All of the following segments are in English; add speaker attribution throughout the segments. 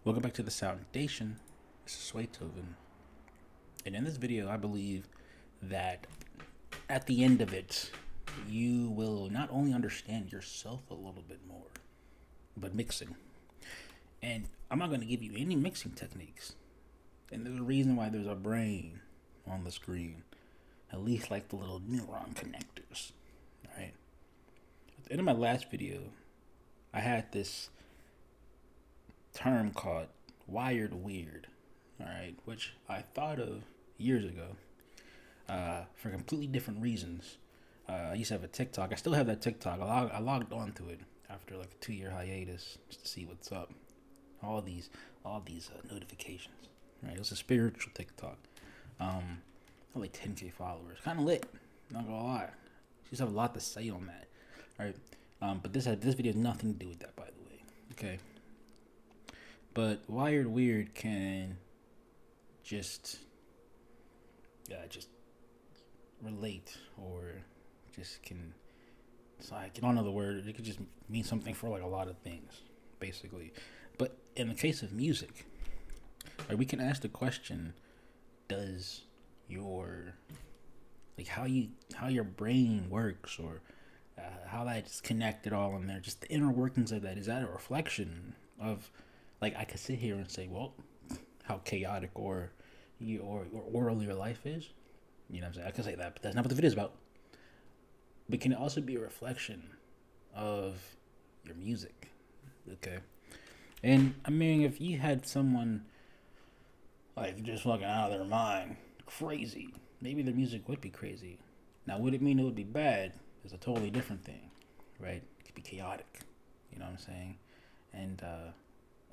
Speaker 1: Welcome back to the Foundation. This is Swaytoven. And in this video, I believe that at the end of it, you will not only understand yourself a little bit more, but mixing. And I'm not going to give you any mixing techniques. And there's a reason why there's a brain on the screen, at least like the little neuron connectors, right? At the end of my last video, I had this term called wired weird, all right, which I thought of years ago for completely different reasons. I used to have a TikTok. I still have that TikTok. I logged onto it after like a 2 year hiatus just to see what's up. All these notifications, right? It was a spiritual TikTok. Like 10K followers, kind of lit. Not gonna lie. She just have a lot to say on that, right? But this video has nothing to do with that, by the way. Okay. But wired weird can just relate, or just can, it's like, I don't know the word, it could just mean something for like a lot of things, basically. But in the case of music, right, we can ask the question, does your, like, how your brain works, or how that's connected all in there, just the inner workings of that, is that a reflection of, like, I could sit here and say, well, how chaotic or orderly your life is. You know what I'm saying? I could say that, but that's not what the video is about. But can it also be a reflection of your music? Okay. And I mean, if you had someone like just fucking out of their mind, crazy, maybe their music would be crazy. Now, would it mean it would be bad? It's a totally different thing, right? It could be chaotic. You know what I'm saying? And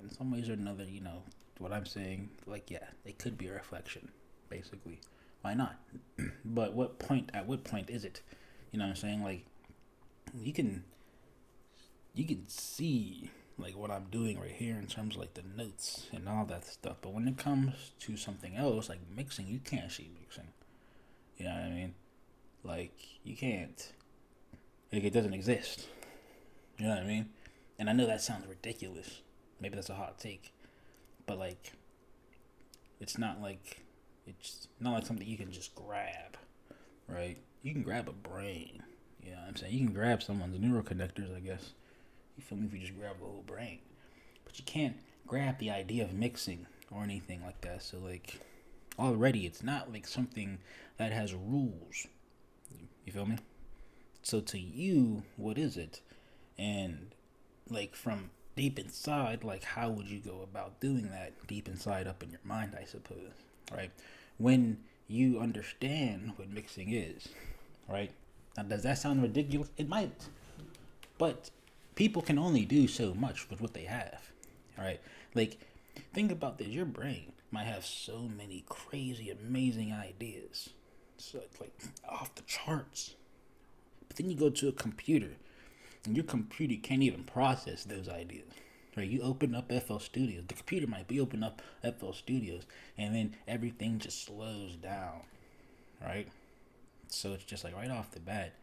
Speaker 1: in some ways or another, you know, what I'm saying, like, yeah, it could be a reflection, basically. Why not? But at what point is it? You know what I'm saying? Like, you can see, like, what I'm doing right here in terms of, like, the notes and all that stuff. But when it comes to something else, like mixing, you can't see mixing. You know what I mean? Like, you can't. Like, it doesn't exist. You know what I mean? And I know that sounds ridiculous. Maybe that's a hot take. But, like, it's not like something you can just grab, right? You can grab a brain. You know what I'm saying? You can grab someone's neuroconnectors, I guess. You feel me? If you just grab the whole brain. But you can't grab the idea of mixing or anything like that. So, like, already it's not like something that has rules. You feel me? So to you, what is it? And, like, from deep inside, like, how would you go about doing that deep inside up in your mind, I suppose, right? When you understand what mixing is, right? Now, does that sound ridiculous? It might, but people can only do so much with what they have, all right? Like, think about this. Your brain might have so many crazy, amazing ideas, so it's like off the charts. But then you go to a computer, and your computer can't even process those ideas. Right? You open up FL Studios. The computer might be open up FL Studios, and then everything just slows down. Right? So it's just like right off the bat,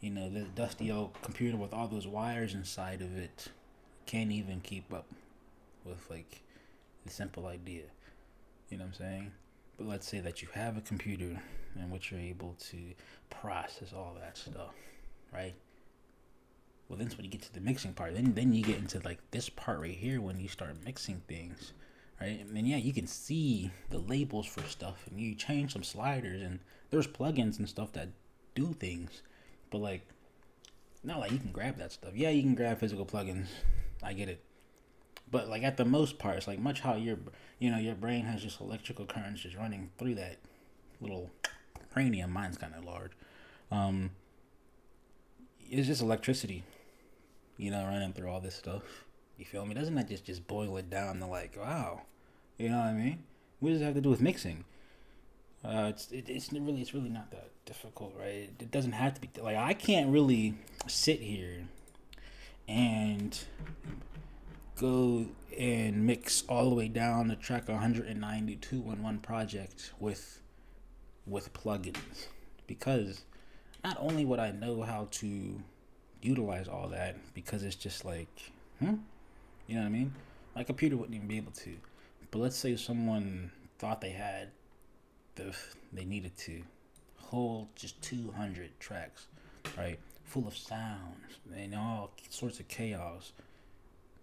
Speaker 1: you know, the dusty old computer with all those wires inside of it can't even keep up with, like, the simple idea. You know what I'm saying? But let's say that you have a computer in which you're able to process all that stuff, right? Well, then when you get to the mixing part, then you get into, like, this part right here when you start mixing things, right? And then, yeah, you can see the labels for stuff, and you change some sliders, and there's plugins and stuff that do things, but, like, not like you can grab that stuff. Yeah, you can grab physical plugins. I get it. But, like, at the most part, it's like much how your brain has just electrical currents just running through that little cranium. Mine's kind of large. Um, it's just electricity, running through all this stuff. You feel me? Doesn't that just boil it down to, like, wow, you know what I mean? What does it have to do with mixing? It's really not that difficult, right? It doesn't have to be like, I can't really sit here and go and mix all the way down to track 192 on one project with plugins, because not only would I know how to utilize all that, because it's just like, you know what I mean? My computer wouldn't even be able to. But let's say someone thought they needed to hold just 200 tracks, right? Full of sounds and all sorts of chaos.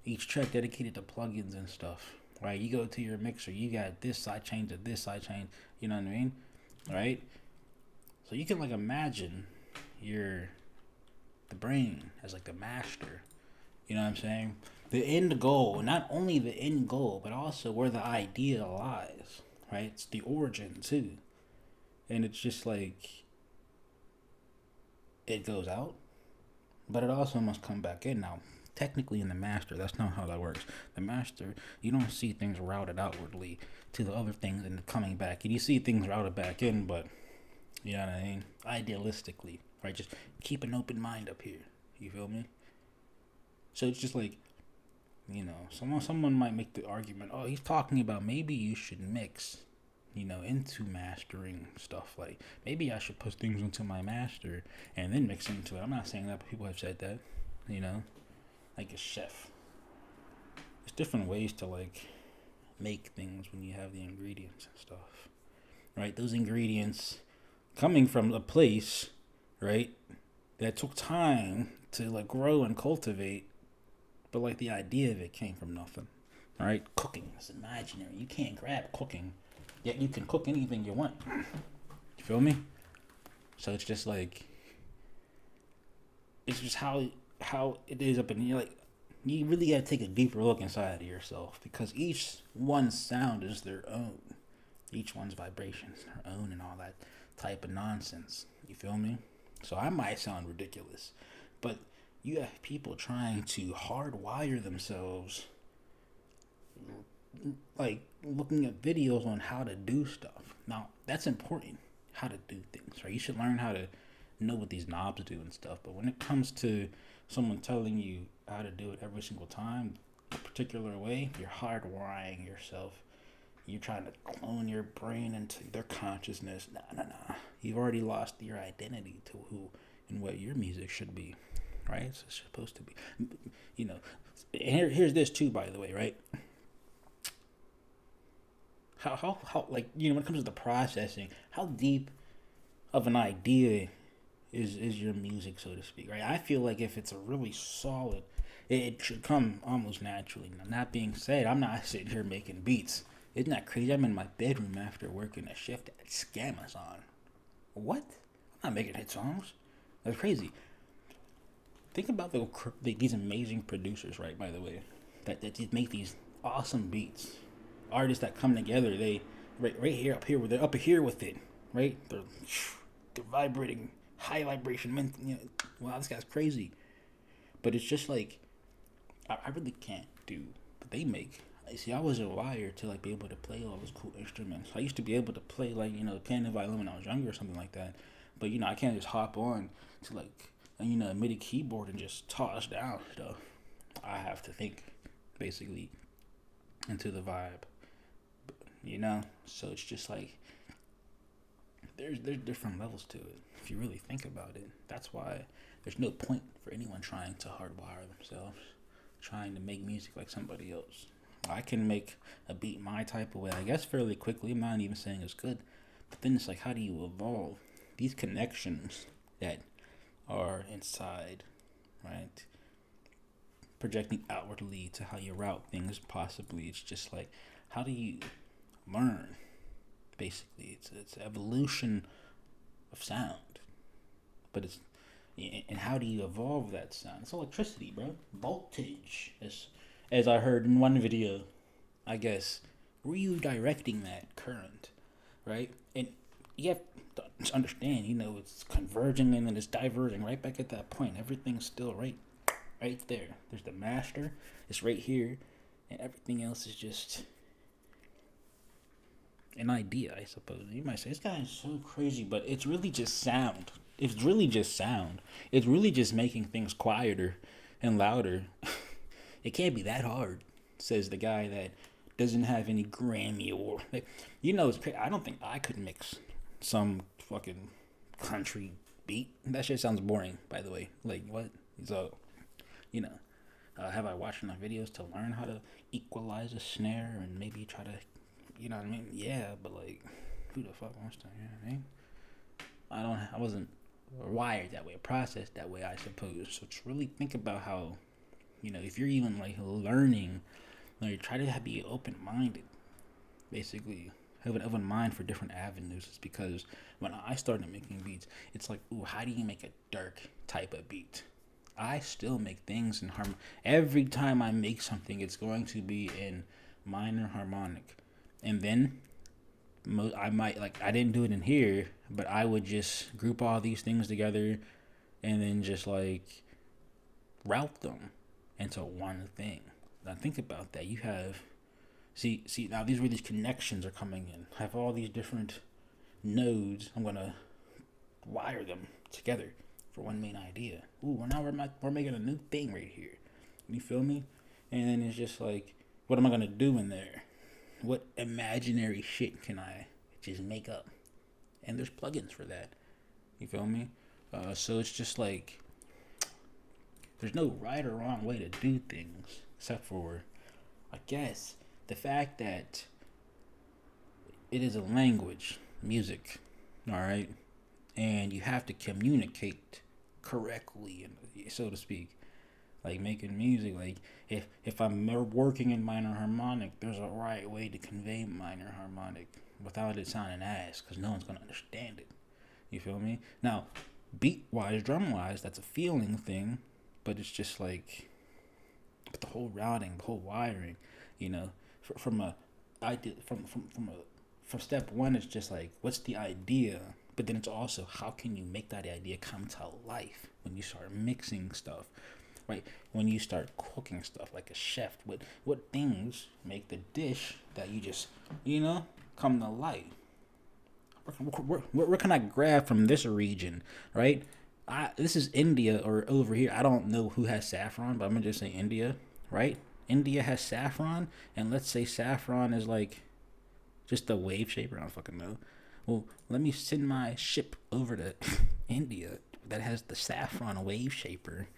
Speaker 1: Each track dedicated to plugins and stuff, right? You go to your mixer, you got this side chain to this side chain, you know what I mean? Right? So you can like imagine the brain as like the master. You know what I'm saying? The end goal, not only the end goal, but also where the idea lies, right? It's the origin too. And it's just like it goes out, but it also must come back in. Now, technically in the master, that's not how that works. The master, you don't see things routed outwardly to the other things and coming back. And you see things routed back in, but you know what I mean? Idealistically, right? Just keep an open mind up here. You feel me? So it's just like, someone might make the argument, oh, he's talking about maybe you should mix, into mastering stuff. Like maybe I should put things into my master and then mix into it. I'm not saying that, but people have said that, like a chef. There's different ways to like make things when you have the ingredients and stuff, right? Those ingredients coming from a place, right, that took time to like grow and cultivate, but like the idea of it came from nothing, right? Cooking is imaginary. You can't grab cooking, yet you can cook anything you want. You feel me? So it's just like, it's just how it is up in here. Like, you really gotta take a deeper look inside of yourself, because each one's sound is their own. Each one's vibration is their own and all that type of nonsense. You feel me? So I might sound ridiculous, but you have people trying to hardwire themselves, like looking at videos on how to do stuff. Now, that's important, how to do things, right? You should learn how to know what these knobs do and stuff. But when it comes to someone telling you how to do it every single time, a particular way, you're hardwiring yourself. You're trying to clone your brain into their consciousness. Nah. You've already lost your identity to who and what your music should be, right? It's supposed to be, here's this too, by the way, right? How like, when it comes to the processing, how deep of an idea is your music, so to speak, right? I feel like if it's a really solid, it should come almost naturally. Now, that being said, I'm not sitting here making beats. Isn't that crazy? I'm in my bedroom after working a shift at Scamazon. What? I'm not making hit songs. That's crazy. Think about these amazing producers, right? By the way, that make these awesome beats. Artists that come together, they right here up here, where they're up here with it, right? They're vibrating, high vibration. Wow, this guy's crazy. But it's just like, I really can't do what they make. See, I was a wire to like be able to play all those cool instruments. I used to be able to play like piano and violin when I was younger or something like that. But I can't just hop on to like a MIDI keyboard and just toss down stuff. I have to think basically into the vibe. So it's just like there's different levels to it if you really think about it. That's why there's no point for anyone trying to hardwire themselves, trying to make music like somebody else. I can make a beat my type of way, I guess, fairly quickly. I'm not even saying it's good. But then it's like, how do you evolve these connections that are inside, right? Projecting outwardly to how you route things, possibly. It's just like, how do you learn? Basically, it's evolution of sound. But and how do you evolve that sound? It's electricity, bro. Voltage. As I heard in one video, I guess, redirecting that current, right? And you have to understand, it's converging and then it's diverging right back at that point. Everything's still right there. There's the master, it's right here, and everything else is just an idea, I suppose. You might say, this guy is so crazy, but it's really just sound. It's really just sound. It's really just making things quieter and louder. It can't be that hard, says the guy that doesn't have any Grammy or it's crazy. I don't think I could mix some fucking country beat. That shit sounds boring, by the way. Like, what? So, Have I watched enough videos to learn how to equalize a snare and maybe try to, you know what I mean? Yeah, but like, who the fuck wants to? You know what I mean? I wasn't wired that way, processed that way, I suppose. So to really think about how, if you're even like learning, like try to be open minded, basically. Have an open mind for different avenues. It's because when I started making beats, it's like, ooh, how do you make a dark type of beat? I still make things in harmony. Every time I make something, it's going to be in minor harmonic. And then I might, like, I didn't do it in here, but I would just group all these things together and then just like route them into one thing. Now think about that. You have see now these where these connections are coming in. I have all these different nodes. I'm gonna wire them together for one main idea. Ooh, we're making a new thing right here. You feel me? And then it's just like, what am I gonna do in there? What imaginary shit can I just make up? And there's plugins for that. You feel me? So it's just like, there's no right or wrong way to do things, except for, I guess, the fact that it is a language, music, all right, and you have to communicate correctly, so to speak. Like making music, like if I'm working in minor harmonic, there's a right way to convey minor harmonic without it sounding ass, because no one's gonna understand it. You feel me? Now, beat wise, drum wise, that's a feeling thing, but it's just like, but the whole routing, the whole wiring, from a idea, from step one, it's just like, what's the idea? But then it's also, how can you make that idea come to life when you start mixing stuff, right? When you start cooking stuff like a chef, what things make the dish that you just, come to life? Where can I grab from this region, right? This is India or over here. I don't know who has saffron, but I'm gonna just say India, right? India has saffron, and let's say saffron is like just a wave shaper. I don't fucking know. Well, let me send my ship over to India that has the saffron wave shaper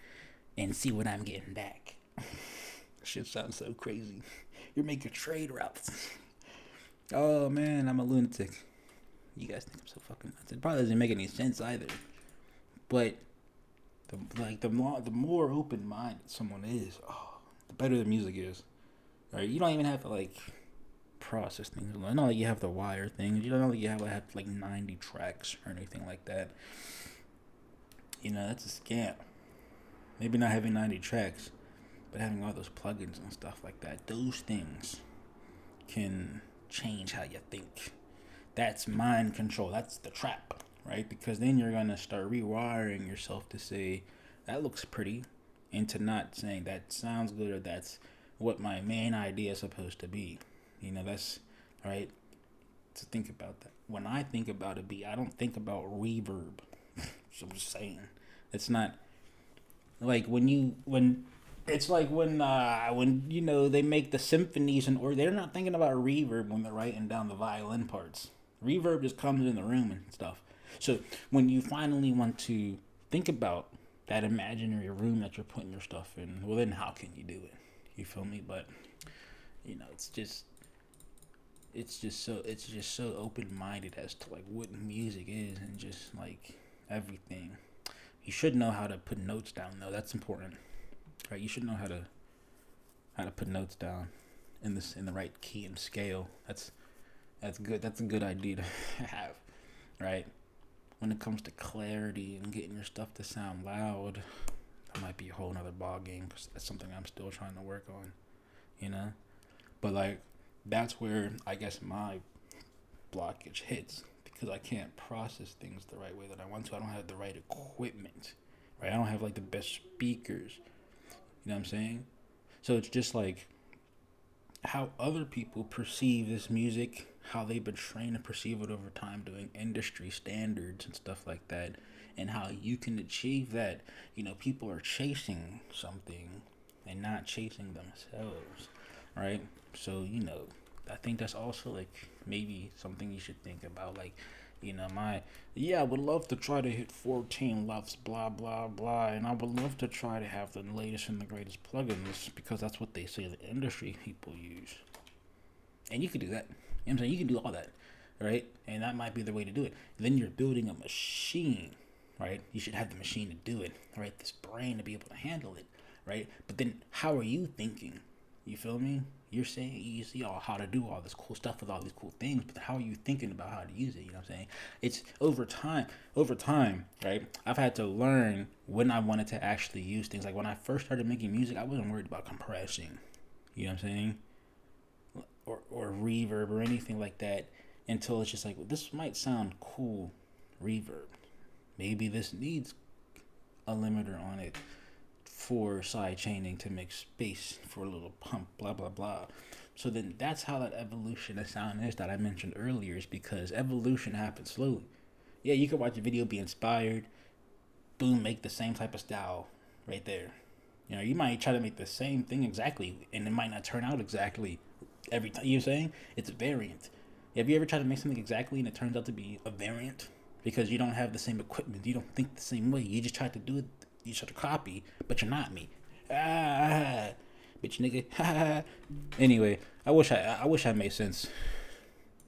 Speaker 1: and see what I'm getting back. Shit sounds so crazy. You're making trade routes. Oh man, I'm a lunatic. You guys think I'm so fucking nuts. It probably doesn't make any sense either. But the more open minded someone is, the better the music is. Right? You don't even have to like process things. I know that you have to wire things. You don't know that you have to have like 90 tracks or anything like that. That's a scam. Maybe not having 90 tracks, but having all those plugins and stuff like that. Those things can change how you think. That's mind control. That's the trap, right? Because then you're going to start rewiring yourself to say, that looks pretty, into not saying that sounds good or that's what my main idea is supposed to be. That's right. To think about that. When I think about a beat, I don't think about reverb. So I'm just saying. It's not like when it's like when they make the symphonies or they're not thinking about reverb when they're writing down the violin parts. Reverb just comes in the room and stuff. So when you finally want to think about that imaginary room that you're putting your stuff in, well then how can you do it? You feel me? But it's just so open minded as to like what music is and just like everything. You should know how to put notes down though. That's important. Right? You should know how to put notes down in the right key and scale. That's good. That's a good idea to have, right? When it comes to clarity and getting your stuff to sound loud, that might be a whole nother ball game because that's something I'm still trying to work on, But like, that's where I guess my blockage hits because I can't process things the right way that I want to. I don't have the right equipment, right? I don't have like the best speakers. You know what I'm saying? So it's just like how other people perceive this music, how they've been trained to perceive it over time doing industry standards and stuff like that, and how you can achieve that. People are chasing something and not chasing themselves, right? So, I think that's also like maybe something you should think about. Like, I would love to try to hit 14 lefts, blah blah blah, and I would love to try to have the latest and the greatest plugins because that's what they say the industry people use. And you could do that. You know what I'm saying? You can do all that, right? And that might be the way to do it. Then you're building a machine, right? You should have the machine to do it, right? This brain to be able to handle it, right? But then how are you thinking? You feel me? You're saying you see all how to do all this cool stuff with all these cool things, but how are you thinking about how to use it? You know what I'm saying? It's over time, right? I've had to learn when I wanted to actually use things. Like when I first started making music, I wasn't worried about compressing. You know what I'm saying? Or reverb or anything like that until it's just like, well, this might sound cool, reverb. Maybe this needs a limiter on it for side chaining to make space for a little pump, blah blah blah. So then that's how that evolution of sound is that I mentioned earlier, is because evolution happens slowly. Yeah, you can watch a video, be inspired, boom, make the same type of style right there. You might try to make the same thing exactly, and it might not turn out exactly every time. You know what I'm saying? It's a variant. Have you ever tried to make something exactly and it turns out to be a variant? Because you don't have the same equipment, you don't think the same way. You just try to do it, you try to copy, but you're not me. Bitch nigga. Anyway, I wish I made sense.